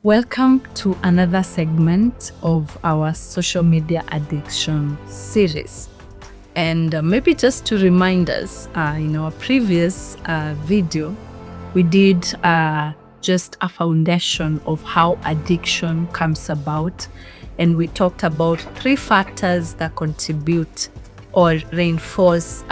Welcome to another segment of our social media addiction series. And maybe just to remind us, in our previous video, we did just a foundation of how addiction comes about. And we talked about 3 factors that contribute or reinforce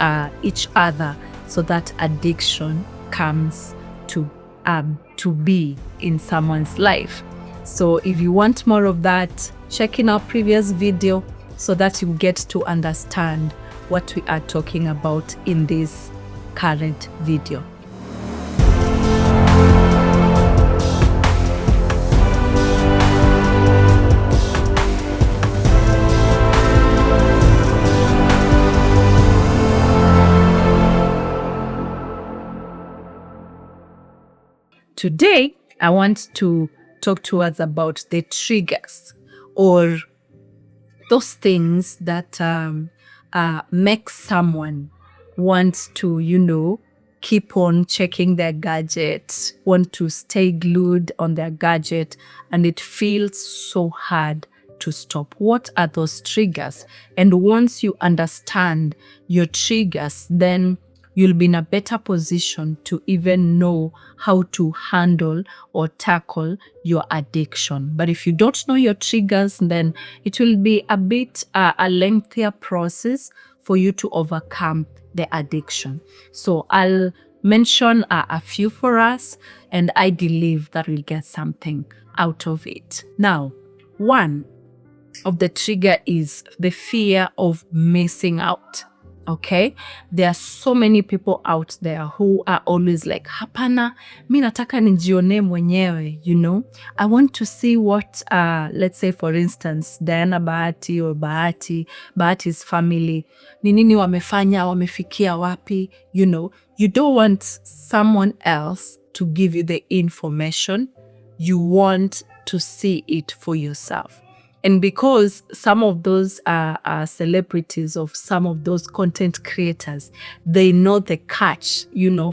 each other so that addiction comes to be in someone's life. So if you want more of that, check in our previous video so that you get to understand what we are talking about in this current video. Today, I want to talk to us about the triggers or those things that make someone want to, keep on checking their gadget, want to stay glued on their gadget, and it feels so hard to stop. What are those triggers? And once you understand your triggers, then you'll be in a better position to even know how to handle or tackle your addiction. But if you don't know your triggers, then it will be a bit a lengthier process for you to overcome the addiction. So I'll mention a few for us, and I believe that we'll get something out of it. Now, one of the trigger is the fear of missing out. Okay, there are so many people out there who are always like, hapana, mi nataka nijione mwenyewe, I want to see what, let's say for instance, Diana Bahati or Bahati's family, ni nini wamefanya, wamefikia wapi, you don't want someone else to give you the information. You want to see it for yourself. And because some of those celebrities, of some of those content creators, they know the catch,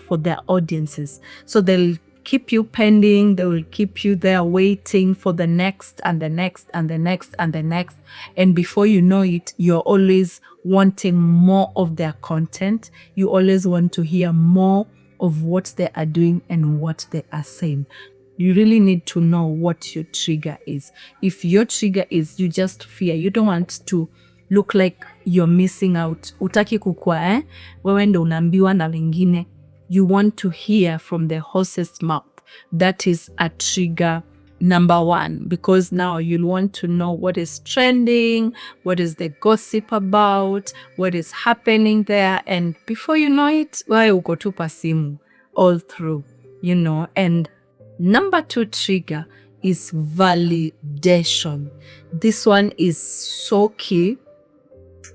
for their audiences. So they'll keep you pending, they will keep you there waiting for the next and the next and the next and the next. And before you know it, you're always wanting more of their content. You always want to hear more of what they are doing and what they are saying. You really need to know what your trigger is. If your trigger is you just fear, you don't want to look like you're missing out. Utaki kukua, wewe ndo unaambiwa na wengine. You want to hear from the horse's mouth. That is a trigger number 1, because now you'll want to know what is trending, what is the gossip about, what is happening there. And before you know it, wewe uko tu pa simu all through, and number 2 trigger is validation. This one is so key.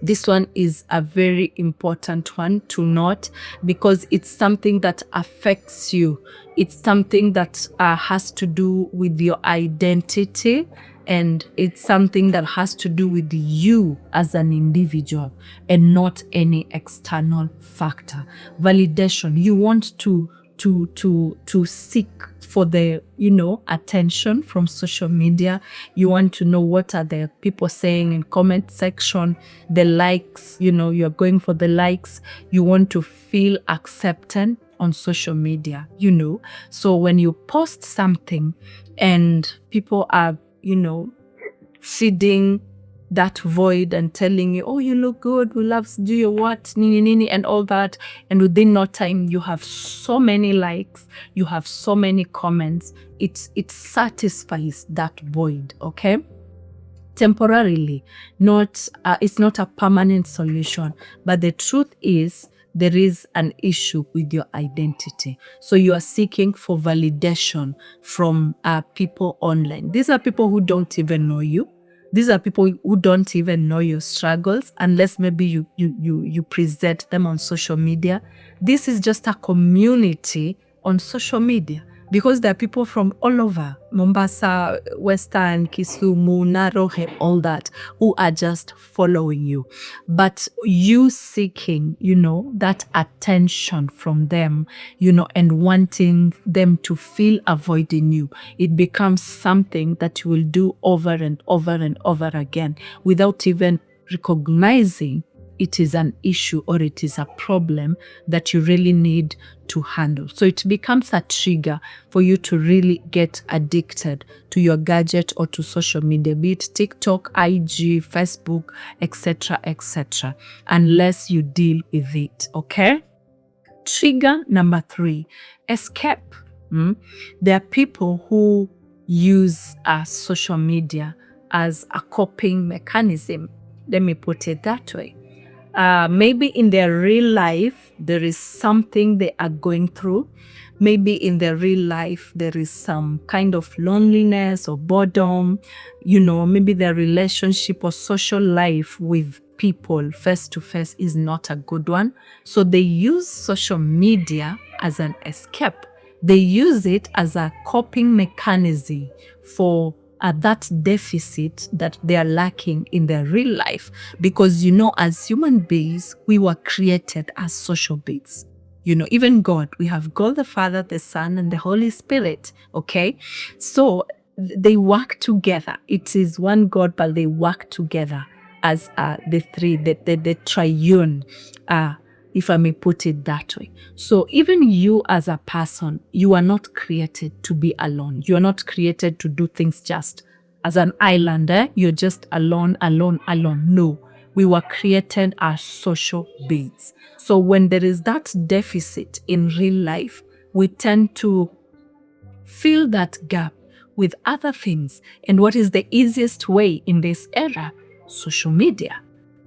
This one is a very important one to note because it's something that affects you. It's something that has to do with your identity, and it's something that has to do with you as an individual and not any external factor. Validation. You want to seek for the attention from social media. You want to know what are the people saying in comment section, the likes, you're going for the likes. You want to feel accepted on social media, so when you post something and people are feeding that void and telling you, oh, you look good, we love to do your what, nini, and all that. And within no time, you have so many likes, you have so many comments. It satisfies that void, okay? Temporarily, it's not a permanent solution. But the truth is, there is an issue with your identity. So you are seeking for validation from people online. These are people who don't even know you. These are people who don't even know your struggles unless maybe you present them on social media. This is just a community on social media because there are people from all over, Mombasa, Western, Kisumu, Narok, all that, who are just following you. But you seeking, that attention from them, and wanting them to feel avoiding you, it becomes something that you will do over and over and over again without even recognizing it is an issue or it is a problem that you really need to handle. So it becomes a trigger for you to really get addicted to your gadget or to social media, be it TikTok, IG, Facebook, etc., etc., unless you deal with it, okay? Trigger number 3, escape. There are people who use social media as a coping mechanism. Let me put it that way. Maybe in their real life, there is something they are going through. Maybe in their real life, there is some kind of loneliness or boredom. Maybe their relationship or social life with people face to face is not a good one. So they use social media as an escape. They use it as a coping mechanism for that deficit that they are lacking in their real life. Because, as human beings, we were created as social beings. Even God, we have God the Father, the Son, and the Holy Spirit, okay? So they work together. It is one God, but they work together as the three, the triune, if I may put it that way. So even you as a person, you are not created to be alone. You are not created to do things just as an islander. You're just alone. No, we were created as social beings. So when there is that deficit in real life, we tend to fill that gap with other things. And what is the easiest way in this era? Social media.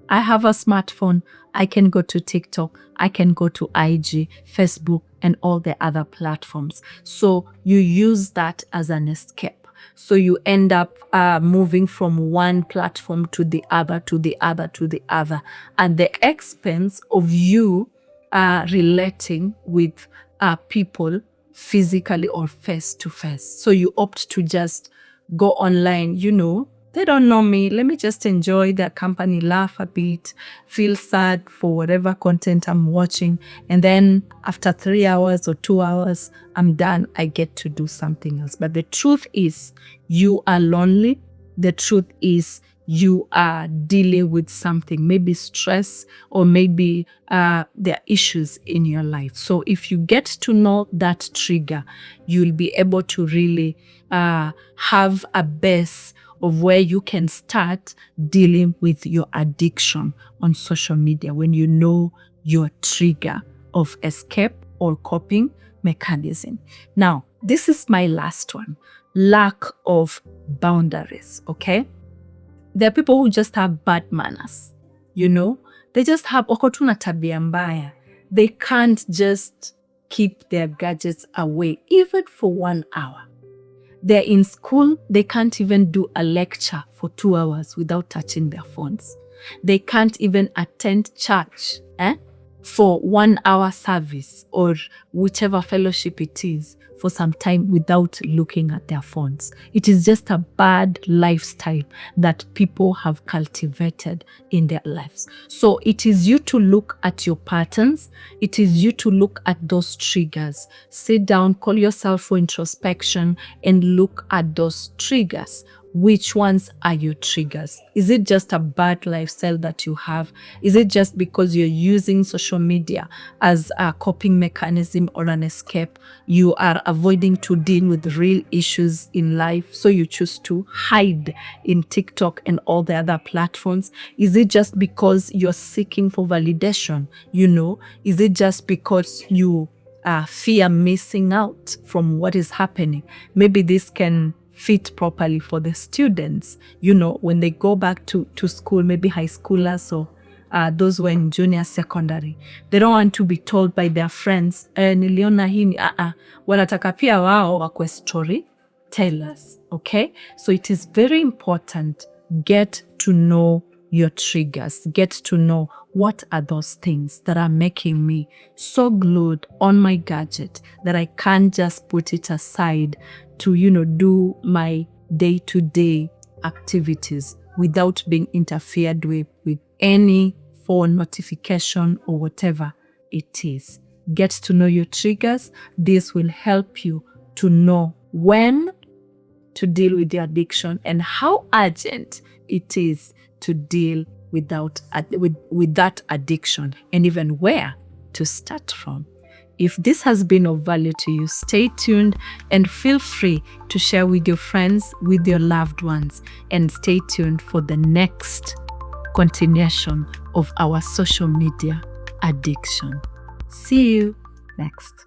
I have a smartphone. I can go to TikTok. I can go to IG, Facebook, and all the other platforms. So you use that as an escape. So you end up moving from one platform to the other, to the other, to the other, at the expense of you relating with people physically or face to face. So you opt to just go online, they don't know me. Let me just enjoy their company, laugh a bit, feel sad for whatever content I'm watching. And then after 3 hours or 2 hours, I'm done. I get to do something else. But the truth is, you are lonely. The truth is, you are dealing with something, maybe stress, or maybe there are issues in your life. So if you get to know that trigger, you'll be able to really have a base of where you can start dealing with your addiction on social media when you know your trigger of escape or coping mechanism. Now, this is my last one. Lack of boundaries, okay? There are people who just have bad manners, They just have okotuna tabia mbaya. They can't just keep their gadgets away, even for 1 hour. They're in school, they can't even do a lecture for 2 hours without touching their phones. They can't even attend church for 1 hour service or whichever fellowship it is for some time without looking at their phones. It is just a bad lifestyle that people have cultivated in their lives. So it is you to look at your patterns. It is you to look at those triggers. Sit down, call yourself for introspection and look at those triggers. Which ones are your triggers? Is it just a bad lifestyle that you have? Is it just because you're using social media as a coping mechanism or an escape? You are avoiding to deal with real issues in life, so you choose to hide in TikTok and all the other platforms? Is it just because you're seeking for validation? Is it just because you fear missing out from what is happening? Maybe this can fit properly for the students, when they go back to school, maybe high schoolers or those who are in junior secondary. They don't want to be told by their friends, niliona hii, wanataka pia wao wakwe story tellers, okay? So it is very important, get to know your triggers. Get to know what are those things that are making me so glued on my gadget that I can't just put it aside to, do my day-to-day activities without being interfered with any phone notification or whatever it is. Get to know your triggers. This will help you to know when to deal with the addiction and how urgent it is to deal with that addiction, and even where to start from. If this has been of value to you, stay tuned and feel free to share with your friends, with your loved ones, and stay tuned for the next continuation of our social media addiction. See you next.